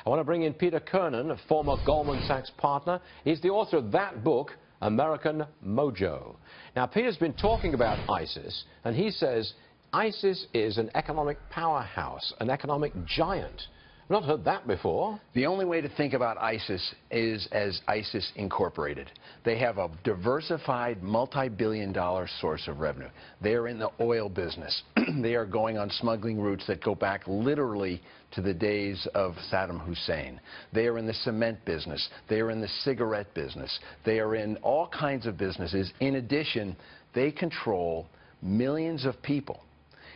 I want to bring in Peter Kiernan, a former Goldman Sachs partner. He's the author of that book, American Mojo. Now, Peter's been talking about ISIS, and he says ISIS is an economic powerhouse, an economic giant. I've not heard that before. The only way to think about ISIS is as ISIS Incorporated. They have a diversified, multi-billion-dollar source of revenue. They are in the oil business. They are going on smuggling routes that go back literally to the days of Saddam Hussein. They are in the cement business. They are in the cigarette business. They are in all kinds of businesses. In addition, they control millions of people.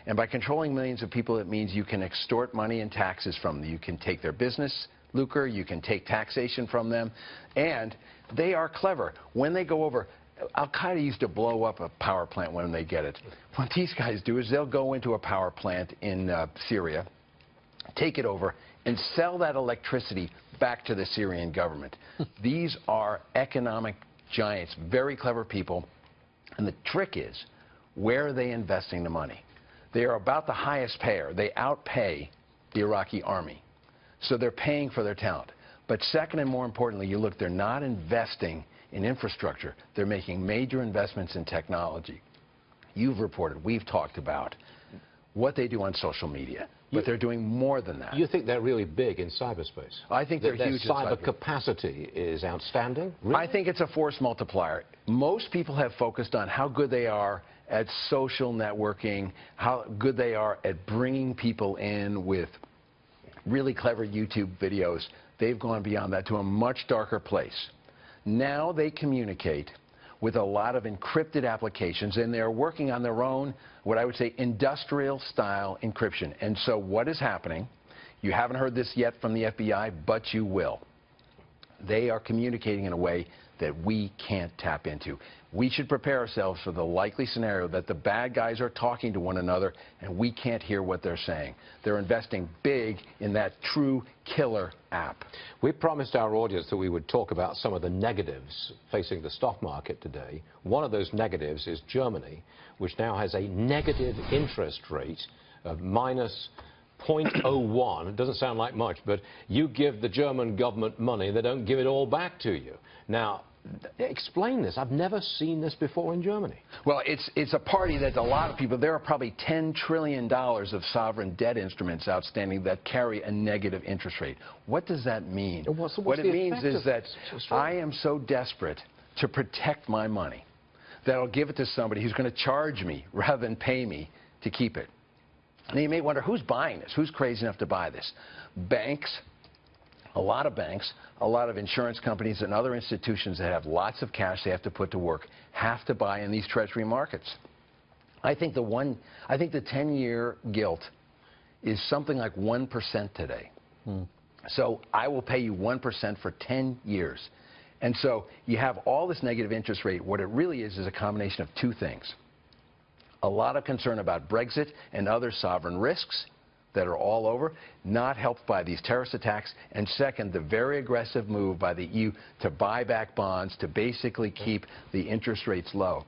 And by controlling millions of people, it means you can extort money and taxes from them. You can take their business lucre, you can take taxation from them, and they are clever. When they go over, Al-Qaeda used to blow up a power plant when they get it. What these guys do is they'll go into a power plant in Syria, take it over, and sell that electricity back to the Syrian government. These are economic giants, very clever people, and the trick is, where are they investing the money? They are about the highest payer. They outpay the Iraqi army. So they're paying for their talent. But second and more importantly, you look, they're not investing in infrastructure. They're making major investments in technology. You've reported, we've talked about what they do on social media. But they're doing more than that. You think they're really big in cyberspace? I think they're huge in cyber capacity is outstanding? Really? I think it's a force multiplier. Most people have focused on how good they are at social networking, how good they are at bringing people in with really clever YouTube videos. They've gone beyond that to a much darker place. Now they communicate with a lot of encrypted applications, and they're working on their own, what I would say, industrial-style encryption. And so what is happening, you haven't heard this yet from the FBI, but you will. They are communicating in a way that we can't tap into. We should prepare ourselves for the likely scenario that the bad guys are talking to one another and we can't hear what they're saying. They're investing big in that true killer app. We promised our audience that we would talk about some of the negatives facing the stock market today. One of those negatives is Germany, which now has a negative interest rate of minus 0.01. It doesn't sound like much, but you give the German government money, they don't give it all back to you. Now, explain this. I've never seen this before in Germany. Well, it's a party that a lot of people, there are probably $10 trillion of sovereign debt instruments outstanding that carry a negative interest rate. What does that mean? What it means is that I am so desperate to protect my money that I'll give it to somebody who's going to charge me rather than pay me to keep it. Now, you may wonder, who's buying this? Who's crazy enough to buy this? Banks, a lot of insurance companies and other institutions that have lots of cash they have to put to work have to buy in these treasury markets. I think the 10-year gilt is something like 1% today. So I will pay you 1% for 10 years. And so you have all this negative interest rate. What it really is a combination of two things. A lot of concern about Brexit and other sovereign risks that are all over, not helped by these terrorist attacks, and second, the very aggressive move by the EU to buy back bonds to basically keep the interest rates low.